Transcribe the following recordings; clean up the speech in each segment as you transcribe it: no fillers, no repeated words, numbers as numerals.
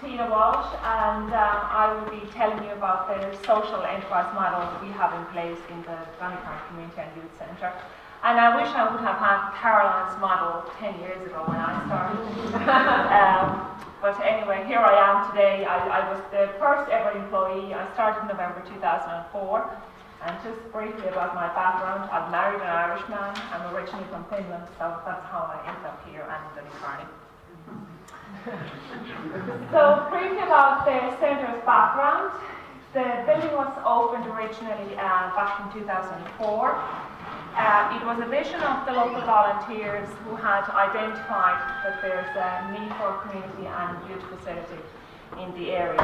Tina Walsh, and I will be telling you about the social enterprise model we have in place in the Ballycarn Community and Youth Centre. And I wish I would have had Caroline's model 10 years ago when I started. But anyway, here I am today. I was the first ever employee. I started in November 2004. And just briefly about my background, I've married an Irishman. I'm originally from Finland, so that's how I ended up here and in Ballycarn. So briefly about the centre's background. The building was opened originally back in 2004. It was a vision of the local volunteers who had identified that there's a need for a community and youth facility in the area.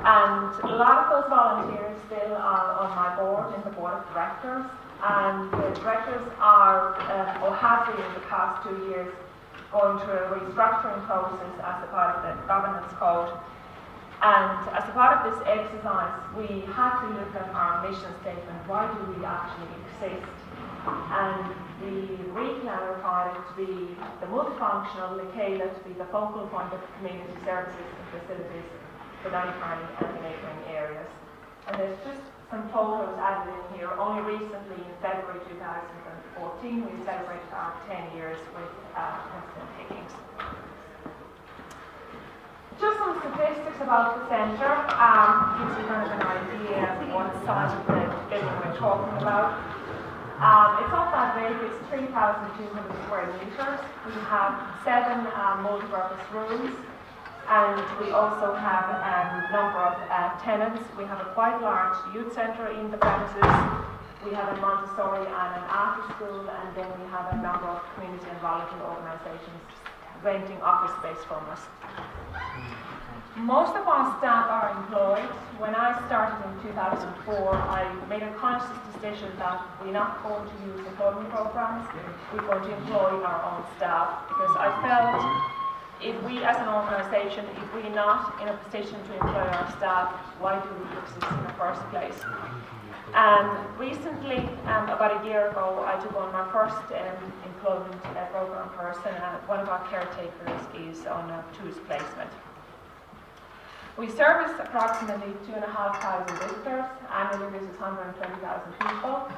And a lot of those volunteers still are on my board, in the board of directors. And the directors are, or have been in the past 2 years, going through a restructuring process as a part of the governance code. And as a part of this exercise, we had to look at our mission statement. Why do we actually exist? And we re-clarified it to be the multifunctional, the CALA, to be the focal point of community services and facilities for Ballycarn and the neighbouring areas. And there's just some photos added in here. Only recently, in February 2014, we celebrated our 10 years with President Higgins. Just some statistics about the centre, gives you kind of an idea of what size of the building we're talking about. It's not that big, it's 3,200 square metres. We have 7 multi-purpose rooms, and we also have a number of tenants. We have a quite large youth centre in the premises. We have a Montessori and an after school, and then we have a number of community and voluntary organisations renting office space from us. Most of our staff are employed. When I started in 2004, I made a conscious decision that we're not going to use employment programs, we're going to employ our own staff, because I felt if we as an organisation, if we're not in a position to employ our staff, why do we exist in the first place? Recently, about a year ago, I took on my first employment program person, and one of our caretakers is on a TUS placement. We service approximately 2,500 visitors. Annually visits 120,000 people.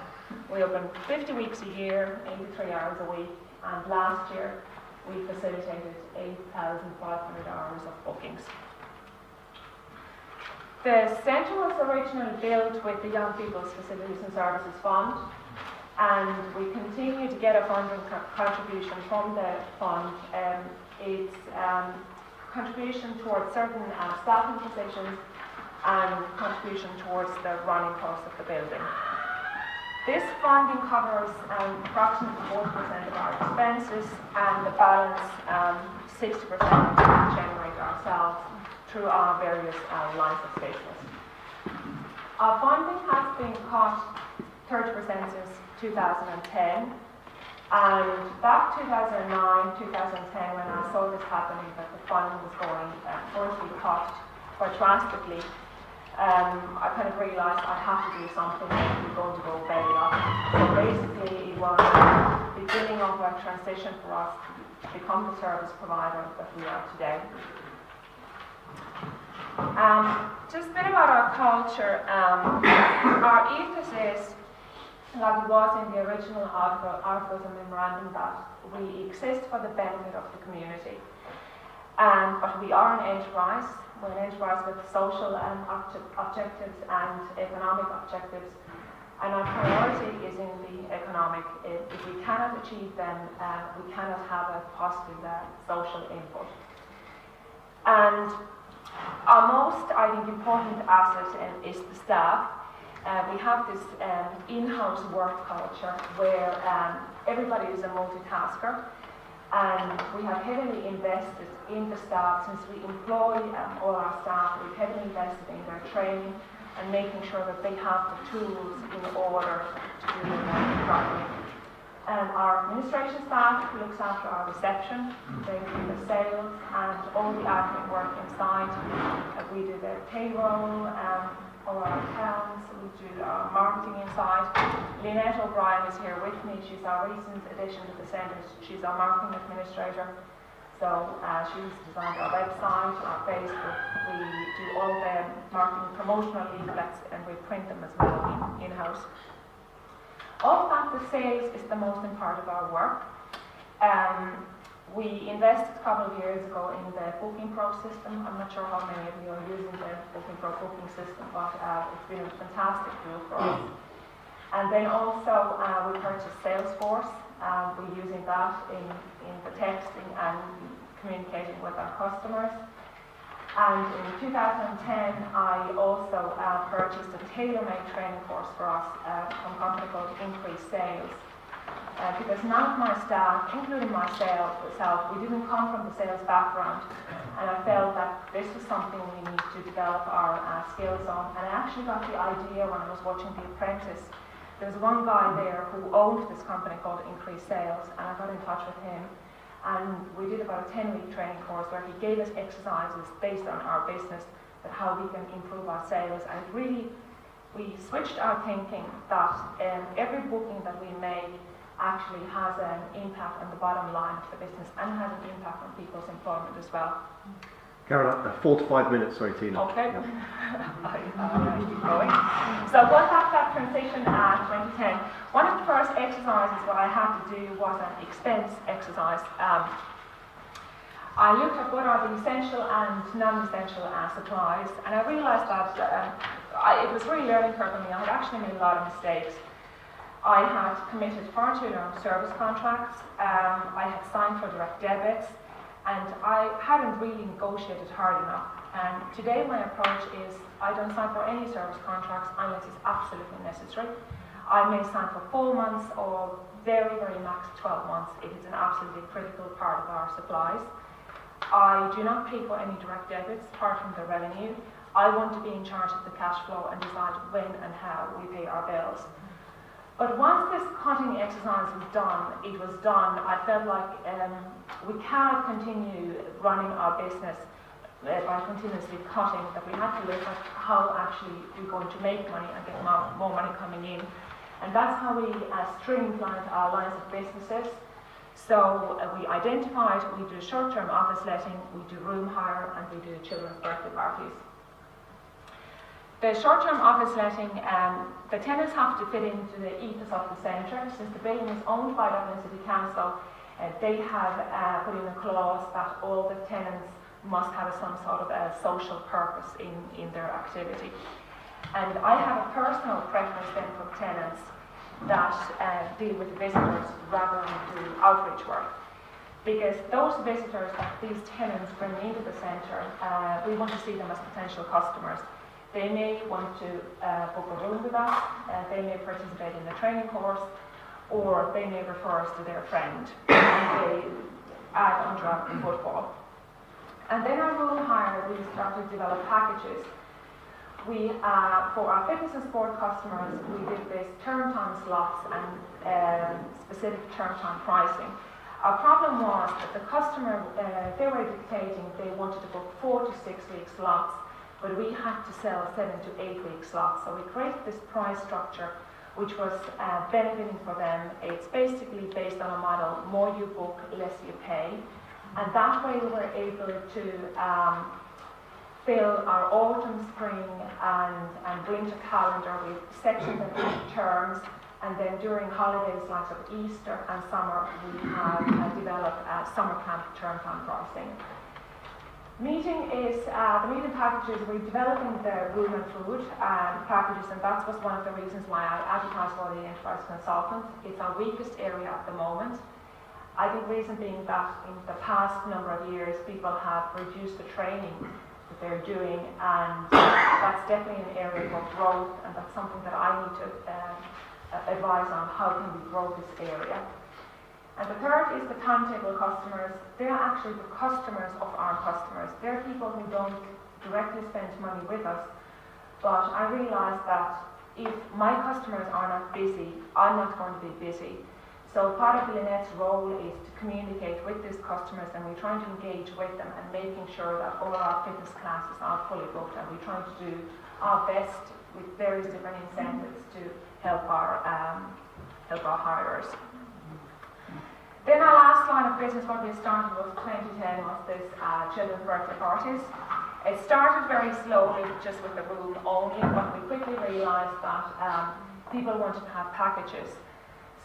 We open 50 weeks a year, 83 hours a week, and last year we facilitated 8,500 hours of bookings. The centre was originally built with the Young People's Facilities and Services Fund, and we continue to get a funding contribution from the fund. It's contribution towards certain staffing positions and contribution towards the running cost of the building. This funding covers approximately 40% of our expenses, and the balance, 60%, we generate ourselves through our various lines of business. Our funding has been cut 30% since 2010. And back 2009, 2010, when I saw this happening, that the funding was going to be cut quite drastically, I kind of realised I have to do something if we're going to go belly up. So basically, it was the beginning of a transition for us to become the service provider that we are today. Just a bit about our culture. Our ethos is, like it was in the original articles and memorandum, that we exist for the benefit of the community. But we are an enterprise. We're an enterprise with social objectives and economic objectives. And our priority is in the economic. If we cannot achieve them, we cannot have a positive social input. And our most, I think, important asset is the staff. We have this in-house work culture where everybody is a multitasker, and we have heavily invested in the staff. Since we employ all our staff, we've heavily invested in their training and making sure that they have the tools in order to do it properly. Our administration staff looks after our reception, they do the sales and all the admin work inside. We do the payroll, all our accounts, we do our marketing inside. Lynette O'Brien is here with me. She's our recent addition to the centre. She's our marketing administrator. So she's designed our website, our Facebook. We do all the marketing promotional leaflets and we print them as well in-house. All that the sales is the most important part of our work. We invested a couple of years ago in the Booking Pro system. I'm not sure how many of you are using the Booking Pro booking system, but it's been a fantastic tool for us. And then also we purchased Salesforce. We're using that in the texting and communicating with our customers. And in 2010, I also purchased a tailor-made training course for us from a company called Increase Sales. Because none of my staff, including myself, we didn't come from the sales background, and I felt that this was something we need to develop our skills on. And I actually got the idea when I was watching The Apprentice. There was one guy there who owned this company called Increase Sales, and I got in touch with him, and we did about a 10-week training course where he gave us exercises based on our business, but how we can improve our sales. And it really, we switched our thinking that every booking that we make actually has an impact on the bottom line of the business and has an impact on people's employment as well. Carol, 4 to 5 minutes, sorry Tina. Okay. Yeah. I keep going. So going back to that transition at 2010, one of the first exercises what I had to do was an expense exercise. I looked at what are the essential and non-essential supplies, and I realised that it was really learning curve for me. I had actually made a lot of mistakes. I had committed far too long service contracts, I had signed for direct debits, and I hadn't really negotiated hard enough. And today my approach is I don't sign for any service contracts unless it's absolutely necessary. I may sign for 4 months or very, very max 12 months if it's an absolutely critical part of our supplies. I do not pay for any direct debits apart from the revenue. I want to be in charge of the cash flow and decide when and how we pay our bills. But once this cutting exercise was done, I felt like we cannot continue running our business by continuously cutting, that we have to look at how actually we're going to make money and get more money coming in. And that's how we streamlined our lines of businesses. So we identified, we do short-term office letting, we do room hire, and we do children's birthday parties. The short-term office letting, the tenants have to fit into the ethos of the centre. Since the building is owned by Dublin City Council, they have put in a clause that all the tenants must have some sort of a social purpose in their activity. And I have a personal preference then for tenants that deal with visitors rather than do outreach work. Because those visitors that these tenants bring into the centre, we want to see them as potential customers. They may want to book a room with us, they may participate in a training course, or they may refer us to their friend, and they add under our footfall. And then our room hire, we started to develop packages. We, for our fitness and sport customers, we did this term time slots and specific term time pricing. Our problem was that the customer, they were dictating they wanted to book 4 to 6 week slots, but we had to sell 7 to 8 week slots. So we created this price structure which was benefiting for them. It's basically based on a model, more you book, less you pay. And that way we were able to fill our autumn, spring and winter calendar with sections and terms. And then during holidays like of Easter and summer, we have developed summer camp term time pricing. Meeting is, the meeting packages, we're developing the room and food packages, and that was one of the reasons why I advertised for the enterprise consultant. It's our weakest area at the moment. I think the reason being that in the past number of years, people have reduced the training that they're doing, and that's definitely an area for growth, and that's something that I need to advise on, how can we grow this area. And the third is the timetable customers. They're actually the customers of our customers. They're people who don't directly spend money with us, but I realise that if my customers are not busy, I'm not going to be busy. So part of Lynette's role is to communicate with these customers, and we're trying to engage with them and making sure that all our fitness classes are fully booked, and we're trying to do our best with various different incentives to help our hires. Then our last line of business, what we started was 2010, was this children's birthday parties. It started very slowly, just with the room only, but we quickly realised that people wanted to have packages.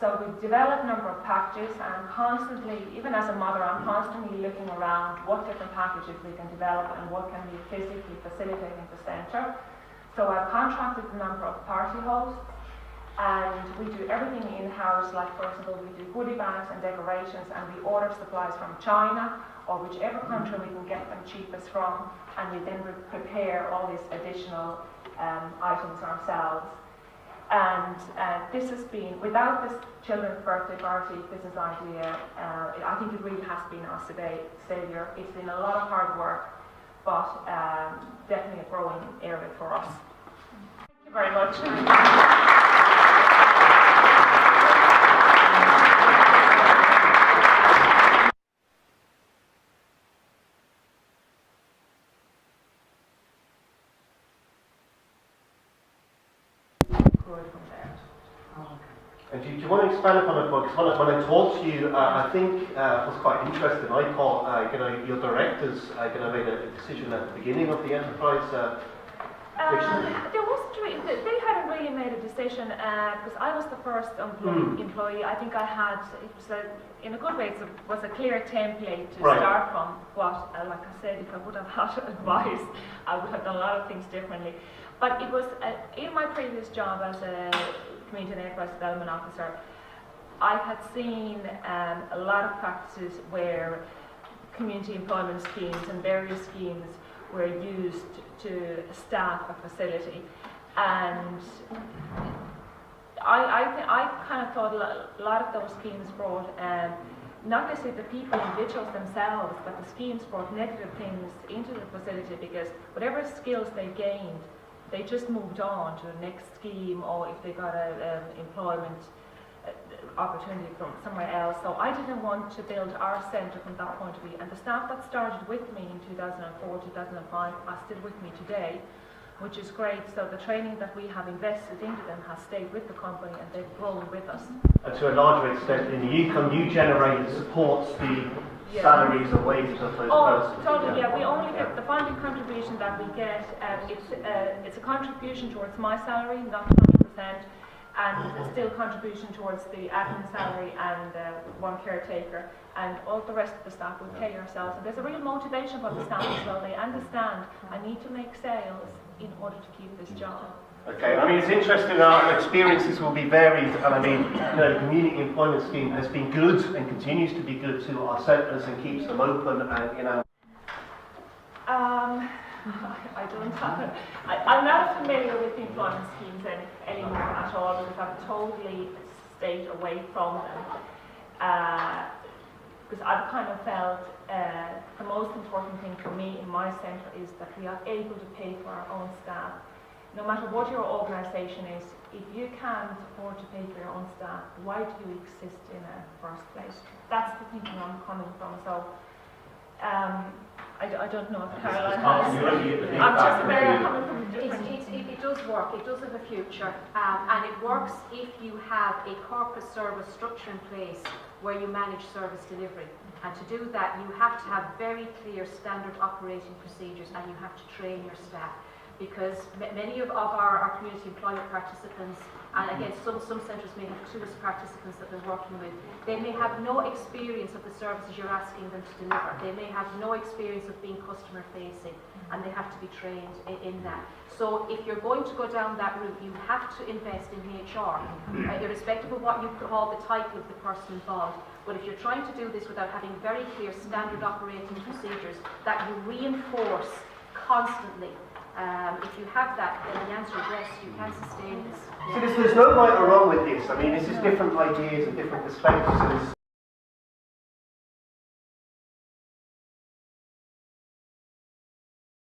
So we developed a number of packages, and constantly, even as a mother, I'm constantly looking around what different packages we can develop and what can we physically facilitate in the centre. So I've contracted a number of party hosts, and we do everything in-house. Like, for example, we do goodie bags and decorations, and we order supplies from China or whichever country we can get them cheapest from, and we then prepare all these additional items ourselves. And this has been, without this children's birthday party business idea, I think it really has been our saviour. It's been a lot of hard work, but definitely a growing area for us. Thank you very much. From there. And do you want to expand upon it? Because when I talked to you, I think I was quite interested. I thought, your directors made a decision at the beginning of the enterprise. There wasn't really, they hadn't really made a decision, because I was the first employee. I think I had, it was in a good way, it was a clear template to start from. What, like I said, if I would have had advice, I would have done a lot of things differently. But it was, in my previous job as a Community and Enterprise Development Officer, I had seen a lot of practices where community employment schemes and various schemes were used to staff a facility. And I kind of thought a lot of those schemes brought, not necessarily the people, individuals themselves, but the schemes brought negative things into the facility, because whatever skills they gained, they just moved on to the next scheme, or if they got an employment opportunity from somewhere else. So I didn't want to build our centre from that point of view. And the staff that started with me in 2004, 2005 are still with me today, which is great. So the training that we have invested into them has stayed with the company, and they've grown with us. And to a larger extent, in the income you generate supports the salaries or wages of those persons. Totally, yeah. We only get the funding contribution that we get. It's a contribution towards my salary, not 100%, and still contribution towards the admin salary and one caretaker, and all the rest of the staff we pay ourselves. And there's a real motivation for the staff as well. They understand I need to make sales in order to keep this job. Okay, I mean, it's interesting, our experiences will be varied, and I mean, the community employment scheme has been good and continues to be good to our centres and keeps them open, and I don't have I'm not familiar with the employment schemes anymore at all, because I've totally stayed away from them. Because I've kind of felt the most important thing for me in my centre is that we are able to pay for our own staff. No matter what your organisation is, if you can't afford to pay for your own staff, why do you exist in the first place? That's the thinking I'm coming from. So I don't know if Caroline has. I'm just very coming from a different. It does work. It does have a future, and it works if you have a corporate service structure in place where you manage service delivery. And to do that, you have to have very clear standard operating procedures, and you have to train your staff. Because many of our community employment participants, and again, some centres may have two as participants that they're working with, they may have no experience of the services you're asking them to deliver. They may have no experience of being customer facing, and they have to be trained in that. So if you're going to go down that route, you have to invest in HR, irrespective of what you call the title of the person involved. But if you're trying to do this without having very clear standard operating procedures that you reinforce constantly, if you have that, then the answer is yes, you can sustain this. So there's no right or wrong with this. I mean, this is different ideas and different perspectives.